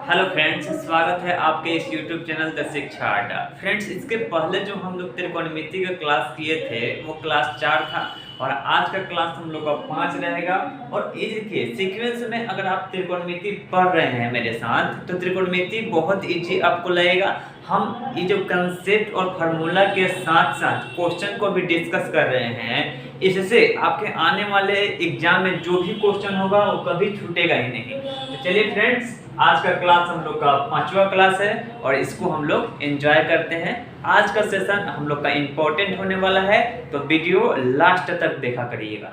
Hello friends, स्वागत है आपके इस यूट्यूब चैनल द शिक्षा अड्डा। फ्रेंड्स, इसके पहले जो हम लोग त्रिकोणमिति का क्लास किए थे वो क्लास 4 था और आज का क्लास हम लोग का 5 रहेगा। और ये देखिए, सीक्वेंस में अगर आप त्रिकोणमिति पढ़ रहे हैं मेरे साथ तो त्रिकोणमिति बहुत इजी आपको लगेगा। हम ये जो कंसेप्ट और फार्मूला के साथ साथ क्वेश्चन को भी डिस्कस कर रहे हैं, इससे आपके आने वाले एग्जाम में जो भी क्वेश्चन होगा वो कभी छूटेगा ही नहीं। तो चलिए फ्रेंड्स, आज का क्लास हम लोग का 5वां क्लास है और इसको हम लोग एंजॉय करते हैं। आज का सेशन हम लोग का इम्पोर्टेंट होने वाला है, तो वीडियो लास्ट तक देखा करिएगा।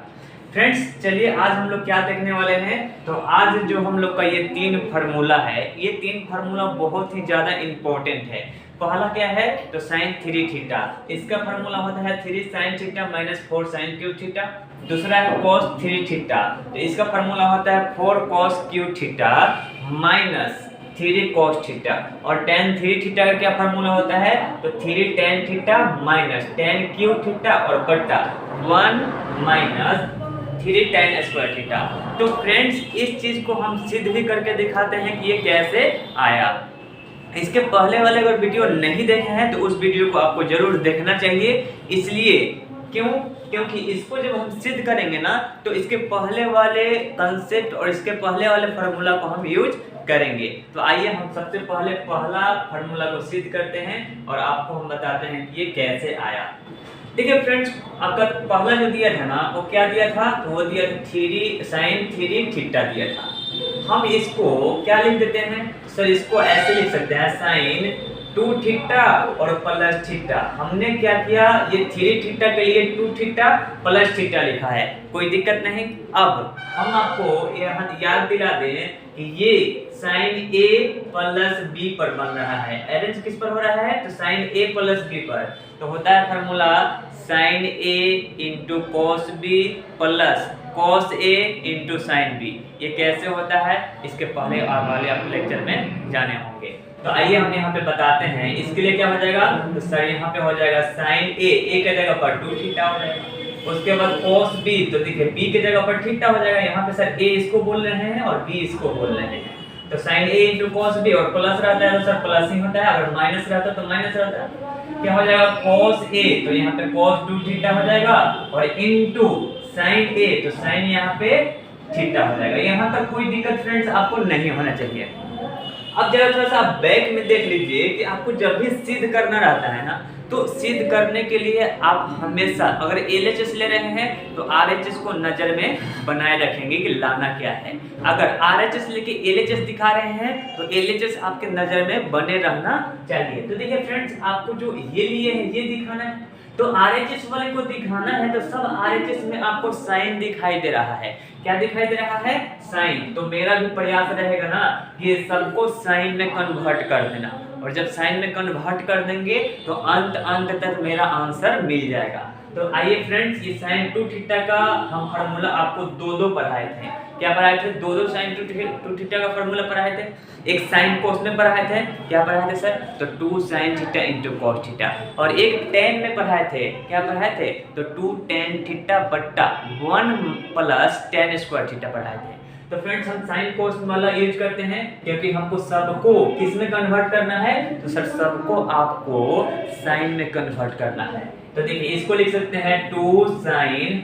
फ्रेंड्स, चलिए आज हम लोग क्या देखने वाले हैं। तो आज जो हम लोग का ये 3 फार्मूला है, ये 3 फार्मूला बहुत ही ज़्यादा इम्पोर्टेंट है। पहला क्या है तो साइन 3 थीटा, इसका फार्मूला होता है 3 sine theta minus 4 sine cube theta. दूसरा है cos 3 थीटा, तो इसका फार्मूला होता है 4 cos cube theta minus 3 cos theta. और tan 3 थीटा का क्या फार्मूला होता है तो 3 tan theta minus tan cube theta और बट्टा 1 माइनस 3 tan स्क्वायर थीटा। तो फ्रेंड्स, इस चीज को हम सिद्ध भी करके दिखाते हैं कि ये कैसे आया। इसके पहले वाले अगर वीडियो नहीं देखे हैं तो उस वीडियो को आपको जरूर देखना चाहिए। इसलिए क्योंकि इसको जब हम सिद्ध करेंगे ना तो इसके पहले वाले कंसेप्ट और इसके पहले वाले फार्मूला को हम यूज करेंगे। तो आइए हम सबसे पहले पहला फार्मूला को सिद्ध करते हैं और आपको हम बताते हैं कि ये कैसे आया। देखिए फ्रेंड्स, आपका पहला जो दिया था ना वो क्या दिया था तो वो दिया 3 साइन 3 थीटा दिया था। हम इसको क्या लिख देते हैं सर, इसको ऐसे लिख सकते हैं साइन 2 थीटा और प्लस थीटा। हमने क्या किया, ये 3 थीटा के लिए 2 थीटा प्लस थीटा लिखा है, कोई दिक्कत नहीं। अब हम आपको यहाँ याद दिला दें कि ये साइन ए प्लस बी पर बन रहा है। अरेंज किस पर हो रहा है तो साइन ए प्लस बी पर। तो होता है formula sine A into cos B plus cos A into sine B. ये कैसे होता है इसके पहले वाले आप लेक्चर में जाने होंगे। तो आइए हम यहाँ पे बताते हैं। इसके लिए क्या हो जाएगा तो सर यहाँ पे हो जाएगा साइन ए के जगह पर 2 थीटा हो जाएगा। उसके बाद cos b, तो देखिए b के जगह पर थीटा हो जाएगा। यहाँ पे सर a इसको बोल रहे हैं और b इसको बोल रहे हैं। तो sine a into cos B, और प्लस रहता है तो सर प्लस ही होता है, अगर माइनस रहता तो माइनस रहता है। क्या हो जाएगा cos a, तो यहाँ पे cos 2 थीटा हो जाएगा और इंटू साइन a, तो साइन यहाँ पे थीटा हो जाएगा। यहाँ तक कोई दिक्कत फ्रेंड्स आपको नहीं होना चाहिए। अब जरा थोड़ा सा बैक में देख लीजिए कि आपको जब भी सिद्ध करना रहता है ना तो सिद्ध करने के लिए आप हमेशा अगर LHS ले रहे हैं तो RHS को नजर में बनाए रखेंगे कि लाना क्या है। अगर RHS लेके LHS दिखा रहे हैं तो LHS आपके नजर में बने रहना चाहिए। तो देखिए फ्रेंड्स, आपको जो ये लिए है ये दिखाना है, तो RHS वाले को दिखाना है तो सब RHS में आपको साइन दिखाई दे रहा है। क्या दिखाई दे रहा है साइन। तो मेरा भी प्रयास रहेगा ना कि सबको साइन में कन्वर्ट कर देना, और जब साइन में कन्वर्ट कर देंगे तो अंत तक मेरा आंसर मिल जाएगा। तो आइए फ्रेंड्स, ये साइन 2 थीटा का हम फार्मूला आपको दो पढ़ाए थे। क्या पढ़ाए थे, दो साइन 2 थीटा का फार्मूला पढ़ाए थे। एक साइन कोस में पढ़ाए थे, क्या पढ़ाए थे सर तो 2 sine theta into cos theta. और एक टेन में पढ़ाए थे, क्या पढ़ाए थे तो 2 tan थीटा बट्टा 1 प्लस tan स्क्वायर थीटा पढ़ाए थे। तो फ्रेंड्स, हम साइन कोस वाला यूज करते हैं क्योंकि हमको सबको किस में कन्वर्ट करना है तो सर सबको आपको साइन में कन्वर्ट करना है। तो देखिए इसको लिख सकते हैं 2 साइन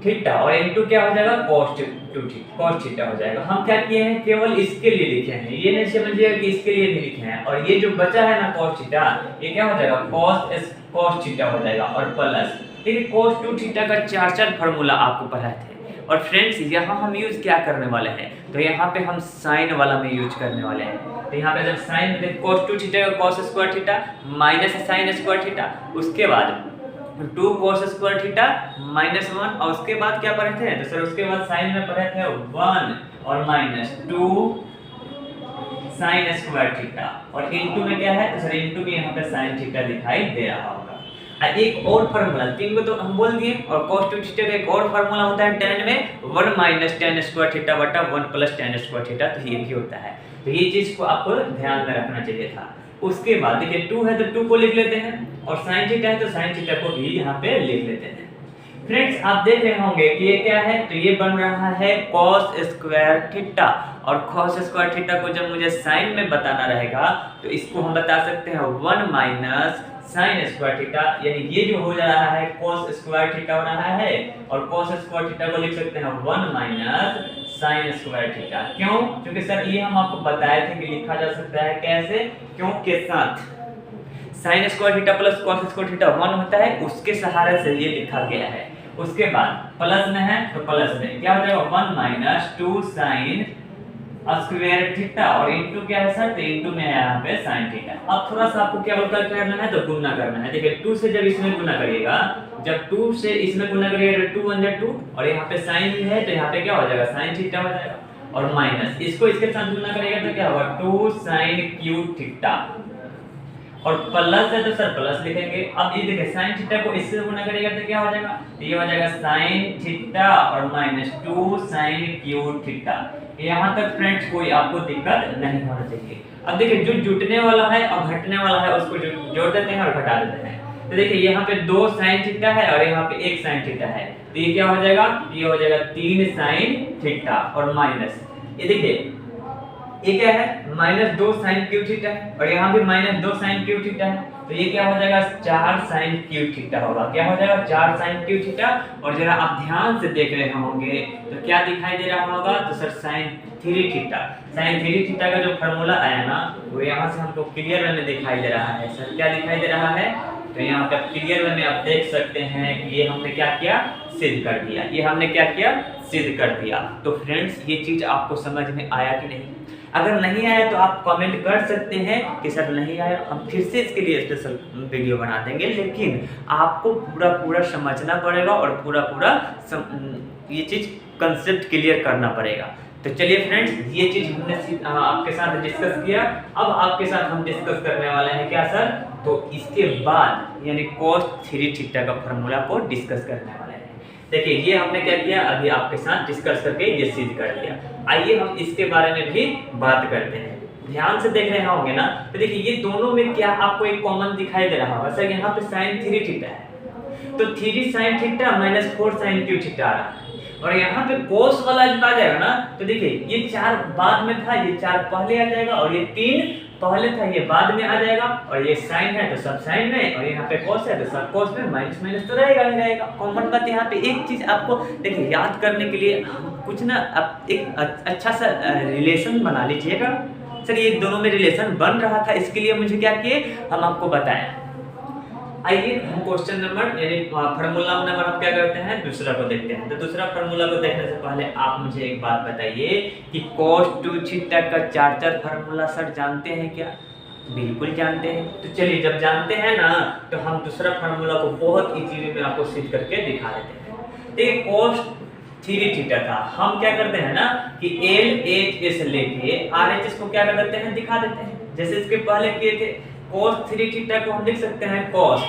थीटा और इनटू क्या हो जाएगा cos थीटा हो जाएगा। हम क्या किए हैं केवल इसके लिए लिखे हैं, ये नहीं समझिएगा कि इसके लिए नहीं लिखे हैं। और ये जो बचा है ना cos थीटा, ये क्या हो जाएगा cos थीटा हो जाएगा और प्लस देखिए cos 2 थीटा का 4 फार्मूला आपको पढ़ाए थे। और फ्रेंड्स, यहाँ हम यूज क्या करने वाले हैं तो यहाँ पे हम साइन वाला में यूज करने वाले हैं। तो यहाँ पे जब साइन में cos 2 थीटा का cos square theta minus sine square theta, उसके बाद 2 cos स्क्वायर थीटा माइनस 1, और उसके बाद क्या पढ़े थे तो सर उसके बाद साइन में पढ़े थे 1 और माइनस 2 साइन स्क्वायर थीटा, और इनटू में क्या है तो सर इनटू में यहाँ पे साइन थीटा दिखाई दे रहा होगा। एक और फार्मूला, 3 को तो हम बोल दिए, और cos 2 थीटा का एक और फार्मूला होता है tan में 1 माइनस tan स्क्वायर थीटा बटा 1 प्लस tan स्क्वायर थीटा। तो ये भी होता है, तो ये चीज को आपको ध्यान में रखना चाहिए था। उसके बाद देखिए 2 है तो 2 को लिख लेते हैं, और sin थीटा है तो sin थीटा को भी यहाँ पे लिख लेते हैं। फ्रेंड्स आप देख रहे होंगे कि ये क्या है, तो ये बन रहा है cos स्क्वायर थीटा, और cos स्क्वायर थीटा को जब मुझे साइन में बताना रहेगा तो इसको हम बता सकते हैं 1 माइनस साइन स्क्वायर थीटा, यानी ये जो हो जा रहा है cos स्क्वायर थीटा हो रहा है, और cos स्क्वायर थीटा को लिख सकते हैं 1 माइनस साइन स्क्वायर थीटा। क्यों? क्योंकि सर ये हम आपको बताए थे कि लिखा जा सकता है कैसे, क्यों के साथ sine square theta plus cos square theta 1 होता है, उसके सहारे से ये लिखा गया है। उसके बाद प्लस में है तो प्लस में क्या हो जाएगा 1 माइनस 2 साइन स्क्वायर थीटा, और इनटू क्या है सर, तो इनटू में है यहाँ पे साइन थीटा। अब थोड़ा सा आपको क्या करना है, तो गुणा करना है। देखिए 2 से जब इसमें गुणा करिएगा, जब 2 से इसमें गुणा करिएगा तो 2 1 जा 2, और यहाँ पे साइन भी है तो यहाँ पे क्या हो जाएगा साइन थीटा हो जाएगा, और माइनस इसको इसके साथ गुणा करिएगा तो क्या होगा 2 साइन क्यूब थीटा, और प्लस है तो सर प्लस लिखेंगे। अब ये देखिए साइन थीटा को इससे गुणा करेगा तो क्या हो जाएगा, तो ये हो जाएगा साइन थीटा और माइनस 2 साइन क्यूब थीटा। यहाँ तक फ्रेंड्स कोई आपको दिक्कत नहीं होना चाहिए। अब देखिए जो जुटने वाला है और घटने वाला है उसको जोड़ देते हैं और घटा देते हैं। तो देखिए यहाँ पे 2 साइन थीटा है और यहाँ पे 1 साइन थीटा है, तो ये क्या हो जाएगा, ये हो जाएगा 3 साइन थीटा और माइनस ये देखिए ये क्या है माइनस 2 साइन क्यूब थीटा है, और यहाँ भी माइनस 2 साइन क्यूब थीटा है, तो ये क्या हो जाएगा 4 साइन क्यूब थीटा होगा। क्या हो जाएगा 4 साइन क्यूब थीटा। और जरा आप ध्यान से देख रहे होंगे तो क्या दिखाई दे रहा होगा, तो sir sine 3 theta. Sine 3 theta का जो फार्मूला आया ना वो यहाँ से हमको क्लियर वे में दिखाई दे रहा है। सर क्या दिखाई दे रहा है, तो यहाँ पे क्लियर वे में आप देख सकते हैं कि ये हमने क्या किया, सिद्ध कर दिया। ये हमने क्या किया, सिद्ध कर दिया। तो फ्रेंड्स ये चीज आपको समझ में आया कि नहीं? अगर नहीं आया तो आप कमेंट कर सकते हैं कि सर नहीं आया, हम फिर से इसके लिए स्पेशल वीडियो बना देंगे, लेकिन आपको पूरा समझना पड़ेगा और पूरा ये चीज कंसेप्ट क्लियर करना पड़ेगा। तो चलिए फ्रेंड्स ये चीज हमने आपके साथ डिस्कस किया। अब आपके साथ हम डिस्कस करने वाले हैं क्या सर, तो इसके बाद यानी cos 3 थीटा का फार्मूला को डिस्कस करने वाले हैं। देखिए ये हमने क्या किया, अभी आपके साथ डिस्कस करके ये सिद्ध कर दिया। आइए हम इसके बारे में भी बात करते हैं। ध्यान से देख रहे होंगे ना, तो देखिए ये दोनों में क्या आपको एक कॉमन दिखाई दे रहा होगा। सर यहाँ पे साइन 3 थीटा है, तो 3 sine theta minus 4 sine cube theta आ रहा है, और यहाँ पे कोस वाला जब आ जाएगा ना, तो देखिए ये 4 बाद में था, ये 4 पहले आ जाएगा, और ये 3 पहले था ये बाद में आ जाएगा, और ये साइन है तो सब साइन में, और यहाँ पे कोस है तो सब कोस में, माइनस माइनस तो रहेगा ही रहेगा। कॉमन बात यहाँ पे एक चीज आपको देखिए याद करने के लिए कुछ ना आप एक अच्छा सा रिलेशन बना लीजिएगा। सर ये दोनों में रिलेशन बन रहा था, इसके लिए मुझे क्या किए, हम आपको बताएं। आइए हम क्वेश्चन नंबर यानी फार्मूला नंबर हम क्या करते हैं, दूसरा को देखते हैं। तो दूसरा फार्मूला को देखने से पहले आप मुझे एक बात बताइए कि cos 2 थीटा का 4 फार्मूला सर जानते हैं क्या? बिल्कुल जानते हैं। तो चलिए जब जानते हैं ना तो हम दूसरा फार्मूला को बहुत इजी वे में आपको सिद्ध करके दिखा देते हैं। देखिए cos 3 थीटा था, हम क्या करते हैं ना कि LHS लेके RHS को क्या कर देते हैं, दिखा देते हैं। जैसे इसके पहले किए थे cos 3 थीटा को हम लिख सकते हैं cos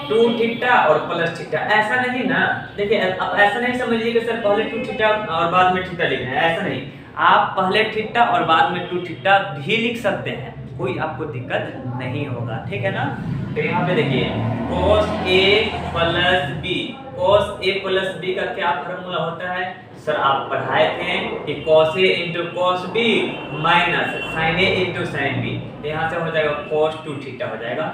2 थीटा और प्लस थीटा। ऐसा नहीं ना, देखिए अब ऐसा नहीं समझिए कि सर पहले 2 थीटा और बाद में थीटा लिखना है, ऐसा नहीं। आप पहले थीटा और बाद में 2 थीटा भी लिख सकते हैं, कोई आपको दिक्कत नहीं होगा, ठीक है ना। तो यहाँ पे देखिए cos A plus B, cos A plus B का क्या फार्मूला होता है सर, आप पढ़ाए थे कि cos A into cos B minus sin A into sin B। यहाँ से हो जाएगा cos 2 थीटा हो जाएगा,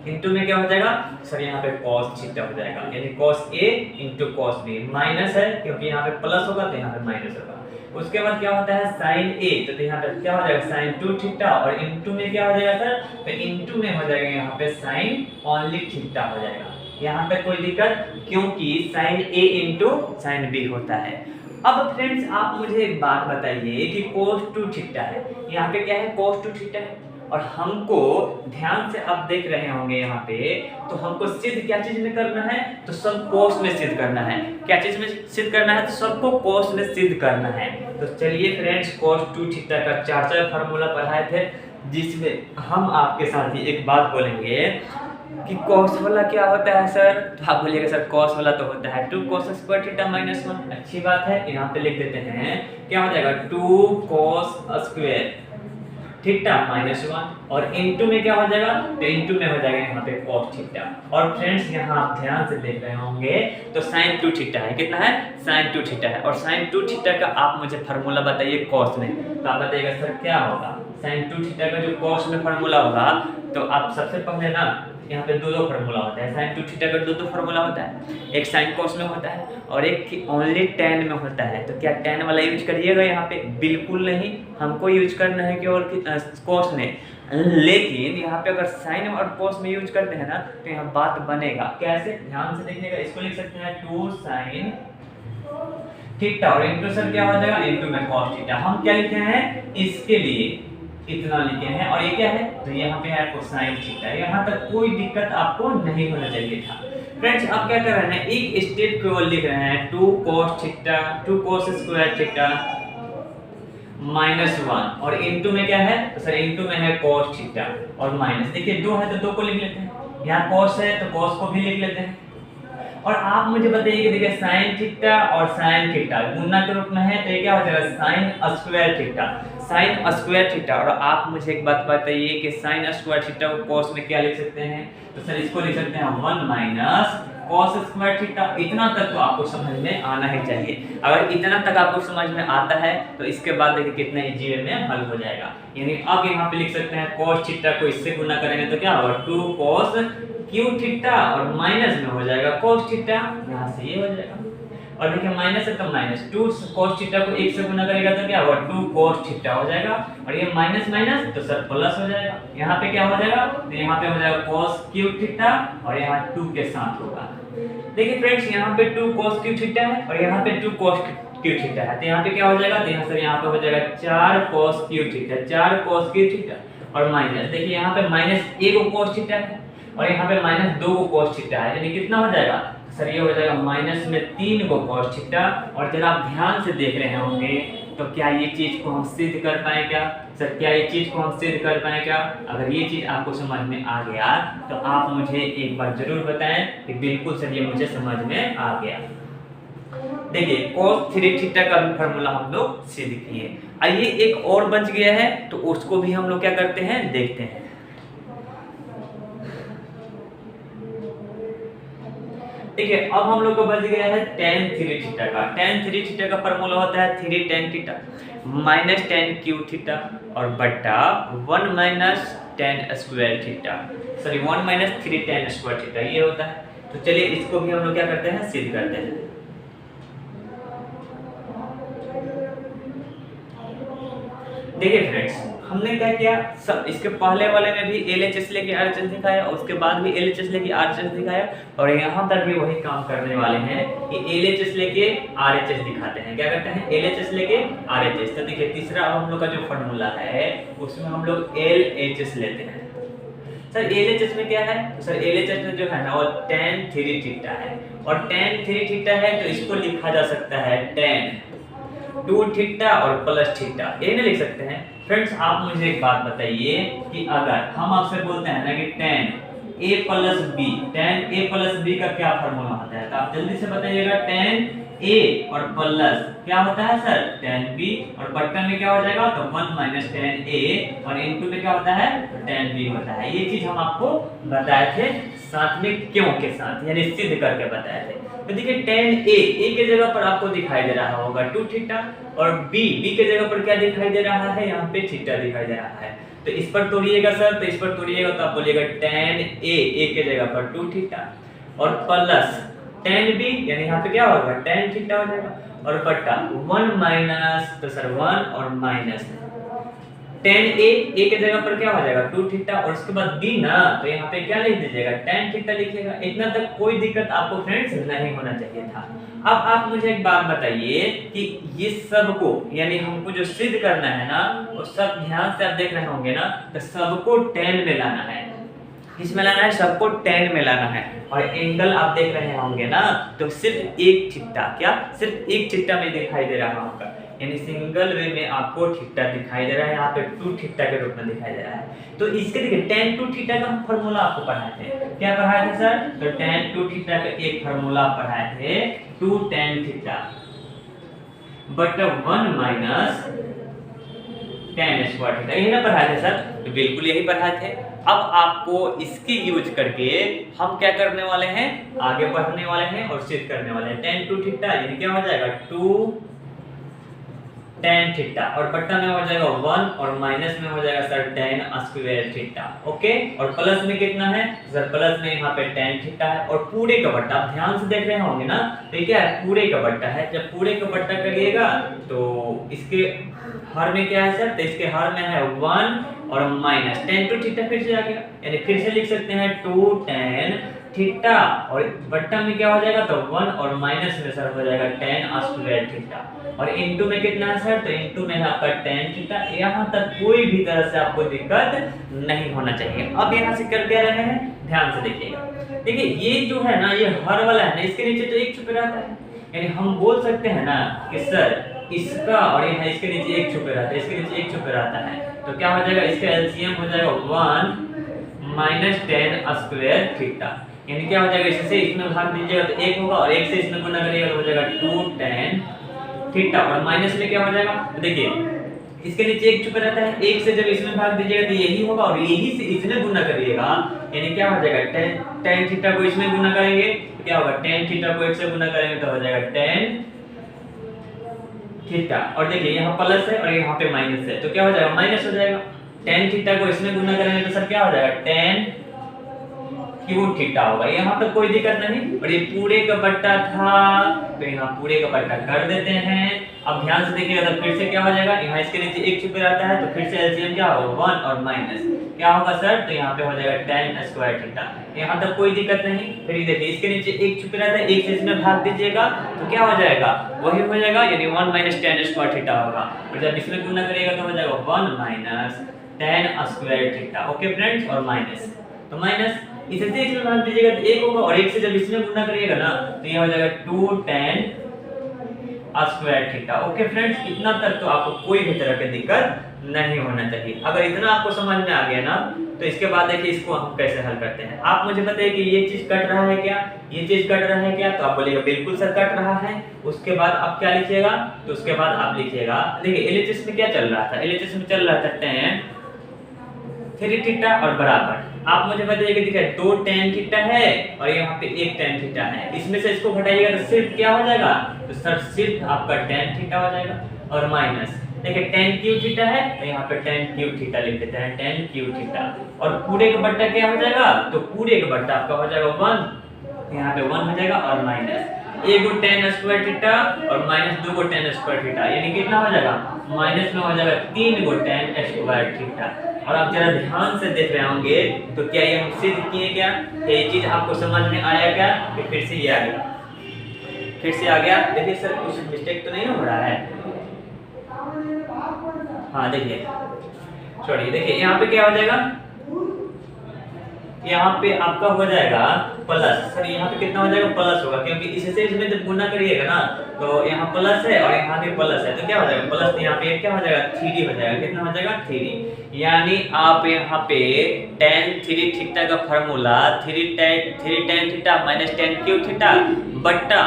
इंटू में क्या हो जाएगा सर, यहाँ पे cos थीटा हो जाएगा, यानी cos A into cos B। Minus है क्योंकि यहाँ पे प्लस होगा तो यहाँ पे माइनस होगा। उसके बाद क्या होता है sin A, तो यहाँ पे क्या हो जाएगा sin 2 थीटा, और इंटू में क्या हो जाएगा सर, तो इंटू में हो जाएगा यहाँ पे sin ओनली थीटा हो जाएगा। यहाँ पे कोई दिक्कत, क्योंकि sin A into sin B होता है। अब फ्रेंड्स आप मुझे एक बात बताइए कि cos 2 थीटा है, यहाँ पे क्या है cos 2 थीटा है, और हमको ध्यान से आप देख रहे होंगे यहाँ पे, तो हमको सिद्ध क्या चीज में करना है, तो सब कोस में सिद्ध करना है। क्या चीज में सिद्ध करना है, तो सबको कोस में सिद्ध करना है। तो चलिए फ्रेंड्स cos 2 थीटा का 4 फार्मूला पढ़ाए थे, जिसमें हम आपके साथ ही एक बात बोलेंगे कि cos वाला क्या होता है सर, तो आप बोलिएगा सर cos वाला तो होता है 2 cos स्क्वायर थीटा माइनस 1। अच्छी बात है, यहाँ पे लिख देते हैं क्या हो जाएगा 2 cos स्क्वायर थीटा -1 और इनटू में क्या हो जाएगा, तो इनटू में हो जाएगा यहाँ पे cos थीटा। और फ्रेंड्स यहाँ आप ध्यान से देख रहे होंगे तो sin 2 थीटा है, कितना है, sin 2 थीटा है। और sin 2 थीटा का आप मुझे फार्मूला बताइए cos में, तो आप बताइएगा सर क्या होगा। sin 2 थीटा का जो cos में फार्मूला होगा, तो आप सबसे पहले ना यहाँ पे दो फार्मूला होता है, sin 2 थीटा का दो फार्मूला होता है, एक sin cos में होता है और एक ओनली tan में होता है। तो क्या tan वाला यूज करिएगा यहाँ पे, बिल्कुल नहीं, हमको यूज करना है केवल cos में। लेकिन यहाँ पे अगर sin और cos में यूज करते हैं ना तो यहाँ बात बनेगा कैसे, ध्यान से देखिएगा। इसको लिख सकते हैं 2 sin थीटा और इनटू सर क्या हो जाएगा, इनटू में cos थीटा। हम क्या लिखे हैं, इसके लिए इतना लिखे हैं और ये क्या है, तो यहाँ पे है कोसाइन थीटा। यहाँ तक कोई दिक्कत आपको नहीं होना चाहिए था। फ्रेंड्स आप क्या कर रहे हैं, एक स्टेप केवल लिख रहे हैं 2 cos theta 2 cos square theta -1 और इनटू में क्या है, तो सर इनटू में है cos थीटा और माइनस। देखिए 2 है तो 2 को लिख लेते हैं, यहाँ cos है तो cos को भी लिख लेते हैं। और आप मुझे बताइए कि देखिए sin थीटा और sin थीटा गुणा के रूप में है, तो ये क्या हो जाएगा sin square theta, sin square theta. और आप मुझे एक बात बताइए कि sin स्क्वायर थीटा को cos में क्या लिख सकते हैं, तो सर इसको लिख सकते हैं 1 माइनस cos स्क्वायर थीटा। इतना तक तो आपको समझ में आना ही चाहिए। अगर इतना तक आपको समझ में आता है तो इसके बाद देखिए कितना इजी वे में हल हो जाएगा। यानी अब यहाँ पे लिख सकते हैं cos थीटा को इससे गुणा करेंगे तो क्या होगा 2 cos क्यू थीटा और माइनस में हो जाएगा cos थीटा, यहाँ से ये हो जाएगा। और देखिए माइनस है तो माइनस 2 cos थीटा को 1 से गुणा करेगा तो क्या होगा 2 cos थीटा हो जाएगा और ये माइनस माइनस तो सर प्लस हो जाएगा। यहाँ पे क्या हो जाएगा, तो यहाँ पे हो जाएगा cos क्यू थीटा और यहाँ 2 के साथ होगा। देखिए फ्रेंड्स यहाँ पे 2 cos क्यू थीटा है और यहाँ पे 2 cos क्यू थीटा है, तो यहाँ पे क्या हो जाएगा, तो यहाँ से यहाँ पे हो जाएगा 4 cos Q theta 4 cos Q theta और माइनस। देखिए यहाँ पे माइनस 1 cos थीटा है और यहाँ पे माइनस 2 cos थीटा है, यानी कितना हो जाएगा सर, ये हो जाएगा माइनस में 3 cos थीटा। और जब आप ध्यान से देख रहे होंगे तो क्या ये चीज को हम सिद्ध कर पाए क्या सर, क्या ये चीज को हम सिद्ध कर पाए क्या। अगर ये चीज आपको समझ में आ गया तो आप मुझे एक बार जरूर बताएं कि बिल्कुल सर ये मुझे समझ में आ गया। देखिए cos 3 थीटा का भी फार्मूला हम लोग सिद्ध किए। आइए एक और बच गया है तो उसको भी हम लोग क्या करते हैं, देखते हैं। देखिए अब हम लोग को बच गया है tan 3 थीटा का। tan 3 थीटा का फार्मूला होता है 3 tan theta minus tan Q theta और बटा 1 minus tan square theta, sorry 1 minus 3 tan square theta ये होता है। तो चलिए इसको भी हम लोग क्या करते हैं, सिद्ध करते हैं। देखिए फ्रेंड्स हमने क्या किया, सब इसके पहले वाले में भी LHS लेके RHS दिखाया, उसके बाद भी LHS लेके RHS दिखाया और यहाँ पर भी वही काम करने वाले हैं कि LHS लेके RHS दिखाते हैं। क्या करते हैं, LHS लेके RHS। तो देखिए तीसरा हम लोग का जो फार्मूला है उसमें हम लोग LHS लेते हैं। सर LHS में क्या है, सर LHS में जो है ना वो tan 3 थीटा है और tan 3 थीटा है तो इसको लिखा जा सकता है tan 2 थीटा और प्लस थीटा, ये नहीं लिख सकते हैं। फ्रेंड्स आप मुझे एक बात बताइए कि अगर हम आपसे बोलते हैं ना कि tan a plus b, tan a plus b का क्या फार्मूला होता है, तो आप जल्दी से बताइएगा। tan a और प्लस क्या होता है सर, tan b और बटन में क्या हो जाएगा, तो 1 माइनस tan a और इनटू में क्या होता है, तो tan b होता है। ये चीज हम आपको बताए थे साथ में क्यों के साथ, यानी सिद्ध करके बताए थे। तो देखिए tan a के जगह पर आपको दिखाई दे रहा होगा 2 थीटा और b के जगह पर क्या दिखाई दे रहा है, यहाँ पे थीटा दिखाई दे रहा है। तो इस पर तोड़िएगा सर, तो इस पर तोड़िएगा तो आप बोलिएगा tan a के जगह पर 2 थीटा और प्लस tan b यानी यहाँ पे क्या होगा tan थीटा हो जाएगा और बटा 1 माइनस, तो सर 1 और माइनस tan a के जगह पर क्या हो जाएगा 2 थीटा और उसके बाद b ना, तो यहाँ पे क्या लिख दीजिएगा tan थीटा लिखिएगा। इतना तक कोई दिक्कत आपको फ्रेंड्स नहीं होना चाहिए था। अब आप मुझे एक बात बताइए कि ये सब को यानी हमको जो सिद्ध करना है ना वो सब ध्यान से आप देख रहे होंगे ना, तो सबको tan में लाना है। किस में लाना है, सबको tan में लाना है। और एंगल आप देख रहे होंगे ना, तो सिर्फ एक थीटा, क्या सिर्फ एक थीटा में दिखाई दे रहा होगा, यानी सिंगल वे में आपको थीटा दिखाई दे रहा है, यहाँ पे 2 थीटा के रूप में दिखाई दे रहा है। तो इसके देखिए tan 2 थीटा का फार्मूला आपको पढ़ाए थे, क्या पढ़ाए थे सर, तो tan 2 थीटा का एक फार्मूला पढ़ाए थे 2 tan theta but 1 minus tan square theta, यही ना पढ़ाए थे सर? तो बिल्कुल यही पढ़ाए थे। अब आपको इसकी यूज करके हम क्या करने वाले हैं, आगे बढ़ने वाले हैं और सिद्ध करने वाले हैं। tan 2 थीटा यानी क्या हो जाएगा 2 tan थीटा, और बट्टा में हो जाएगा 1 और माइनस में हो जाएगा sir tan square theta. Okay, और प्लस में कितना है सर? प्लस में यहाँ पे tan थीटा है और पूरे का बट्टा, आप ध्यान से देख रहे होंगे ना, तो क्या है पूरे का बट्टा है। जब पूरे का बट्टा करिएगा तो इसके हर में क्या है सर? तो इसके हर में है 1 और माइनस tan 2 थीटा फिर से आ गया, यानी फिर से लिख सकते हैं 2 tan थीटा, और बट्टा में क्या हो जाएगा तो 1 और माइनस में सर हो जाएगा tan स्क्वायर थीटा, और इनटू में कितना है सर? तो इनटू में है आपका tan थीटा। यहाँ तक कोई भी तरह से आपको दिक्कत नहीं होना चाहिए। अब यहाँ से कर क्या रहे हैं, ध्यान से देखिएगा। देखिए ये जो है ना, ये हर वाला है ना, इसके नीचे तो 1 छुपे रहता है, यानी हम बोल सकते हैं ना कि सर इसका और यहाँ इसके नीचे 1 छुपे रहता है, इसके नीचे 1 छुपे रहता है, तो क्या हो जाएगा? इसका एलसीएम हो जाएगा 1 माइनस tan स्क्वायर थीटा, यानी क्या हो जाएगा? इससे इसमें भाग दीजिएगा तो 1 होगा, और 1 से इसमें गुना करिएगा तो हो जाएगा 2 tan थीटा, और माइनस में क्या हो जाएगा? तो देखिए इसके नीचे 1 छुपा रहता है, 1 से जब इसमें भाग दीजिएगा तो यही होगा, और यही से इसमें गुना करिएगा, यानी क्या हो जाएगा? tan थीटा को इसमें गुना करेंगे तो क्या होगा? tan थीटा को 1 से गुना करेंगे तो हो जाएगा tan थीटा, और देखिए यहाँ प्लस है और यहाँ पे माइनस है, तो क्या हो जाएगा? माइनस हो जाएगा। tan थीटा को इसमें गुना करेंगे तो सर क्या हो जाएगा? tan क्यूब थीटा होगा। यहाँ पर कोई दिक्कत नहीं, और ये पूरे का बट्टा था तो यहाँ पूरे का बट्टा कर देते हैं। अब ध्यान से देखिएगा तो फिर से क्या हो जाएगा? यहाँ इसके नीचे 1 छुपे रहता है, तो फिर से एलसीएम क्या होगा? 1 और माइनस क्या होगा सर? तो यहाँ पे हो जाएगा tan स्क्वायर थीटा। यहाँ तक कोई दिक्कत नहीं। फिर देखिए इसके नीचे 1 छुपे रहता है, 1 से इसमें भाग दीजिएगा तो क्या हो जाएगा? वही हो जाएगा, यानी 1 माइनस tan स्क्वायर थीटा होगा, और जब इसमें गुना करिएगा तो हो जाएगा 1 minus tan square theta. Okay friends, और माइनस तो माइनस इसे से इसमें भाग दीजिएगा तो 1 होगा, और 1 से जब इसमें गुना करिएगा ना तो ये हो जाएगा 2 tan square theta. Okay friends, इतना तक तो आपको कोई भी तरह की दिक्कत नहीं होना चाहिए। अगर इतना आपको समझ में आ गया ना, तो इसके बाद देखिए इसको हम कैसे हल करते हैं। आप मुझे बताइए कि ये चीज कट रहा है क्या, ये चीज कट रहा है क्या? तो आप बोलिएगा बिल्कुल सर कट रहा है। उसके बाद आप क्या लिखिएगा? तो उसके बाद आप लिखिएगा, देखिए एलएचएस में क्या चल रहा था? एलएचएस में चल रहा था tan 3 थीटा और बराबर, आप मुझे बताइए कि देखिए 2 tan थीटा है और यहाँ पे 1 tan थीटा है, इसमें से इसको घटाइएगा तो सिर्फ क्या हो जाएगा? तो सर सिर्फ आपका tan थीटा हो जाएगा, और माइनस देखिए tan क्यूब थीटा है तो यहाँ पे tan क्यूब थीटा लिख देते हैं, tan क्यूब थीटा, और पूरे का बट्टा क्या हो जाएगा? तो पूरे का बट्टा आपका हो जाएगा 1, यहाँ पे 1 हो जाएगा, और माइनस 1 tan स्क्वायर थीटा और माइनस 2 tan स्क्वायर थीटा, यानी कितना हो जाएगा? माइनस में हो जाएगा 3 tan स्क्वायर थीटा। और आप जरा ध्यान से देख रहे होंगे तो क्या ये हम सिद्ध किए क्या? ये चीज आपको समझ में आया क्या? कि फिर से ये आ गया, फिर से आ गया। देखिए सर कुछ मिस्टेक तो नहीं हो रहा है? हाँ देखिए, छोड़िए, देखिए यहाँ पे क्या हो जाएगा? यहाँ पे आपका हो जाएगा प्लस। सर यहाँ पे कितना हो जाएगा? प्लस होगा, क्योंकि इससे इसमें जब गुना करिएगा ना तो यहाँ प्लस है और यहाँ पे प्लस है, तो क्या हो जाएगा? प्लस, यहाँ पे क्या हो जाएगा? 3 हो जाएगा। कितना हो जाएगा? 3। यानी आप यहाँ पे tan 3 थीटा का formula 3 tan theta minus tan cube theta बट्टा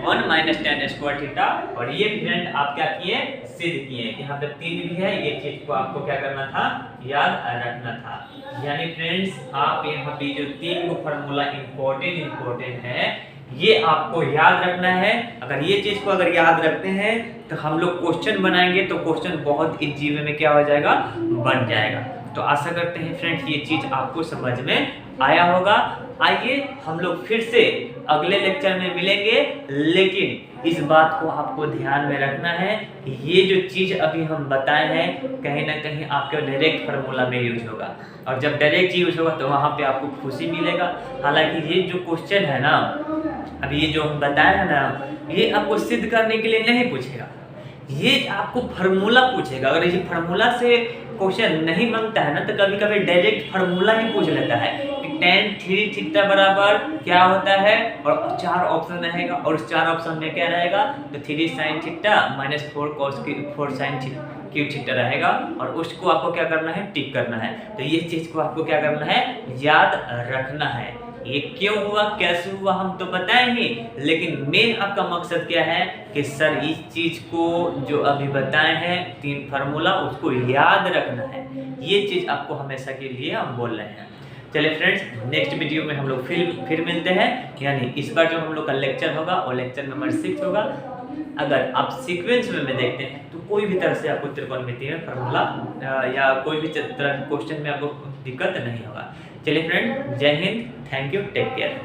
1 माइनस tan स्क्वायर थीटा, और ये फ्रेंड आप क्या किए? सिद्ध किए। यहाँ पे 3 भी है, ये चीज को आपको क्या करना था? याद रखना था। यानी फ्रेंड्स आप यहाँ पे जो 3 फार्मूला इंपॉर्टेंट है, ये आपको याद रखना है। अगर ये चीज को अगर याद रखते हैं तो हम लोग क्वेश्चन बनाएंगे तो क्वेश्चन बहुत इजी वे में क्या हो जाएगा? बन जाएगा। तो आशा करते हैं फ्रेंड्स ये चीज आपको समझ में आया होगा। आइए हम लोग फिर से अगले लेक्चर में मिलेंगे, लेकिन इस बात को आपको ध्यान में रखना है, ये जो चीज अभी हम बताए हैं कहीं ना कहीं आपके डायरेक्ट फार्मूला में यूज होगा, और जब डायरेक्ट यूज होगा तो वहाँ पे आपको खुशी मिलेगा। हालांकि ये जो क्वेश्चन है ना, अभी ये जो हम बताए हैं ना, ये आपको सिद्ध करने के लिए नहीं पूछेगा, ये आपको फार्मूला पूछेगा। अगर ये फार्मूला से क्वेश्चन नहीं बनता है ना तो कभी कभी डायरेक्ट फार्मूला ही पूछ लेता है कि tan 3 थीटा बराबर क्या होता है, और 4 ऑप्शन रहेगा, और उस 4 ऑप्शन में क्या रहेगा? तो 3 sin theta minus 4 sin cube theta रहेगा, और उसको आपको क्या करना है? टिक करना है। तो ये चीज को आपको क्या करना है? याद रखना है। ये क्यों हुआ, कैसे हुआ हम तो बताएंगे, लेकिन मेन आपका मकसद क्या है कि सर इस चीज को जो अभी बताए हैं 3 फार्मूला उसको याद रखना है। ये चीज आपको हमेशा के लिए हम बोल रहे हैं। चलिए फ्रेंड्स, नेक्स्ट वीडियो में हम लोग फिर मिलते हैं। यानी इस बार जो हम लोग का लेक्चर होगा वो लेक्चर नंबर 6 होगा। अगर आप सीक्वेंस में देखते हैं तो कोई भी तरह से आपको त्रिकोणमिति में फार्मूला या कोई भी तरह क्वेश्चन में आपको दिक्कत नहीं होगा। चलिए फ्रेंड, जय Hind, thank you, take care.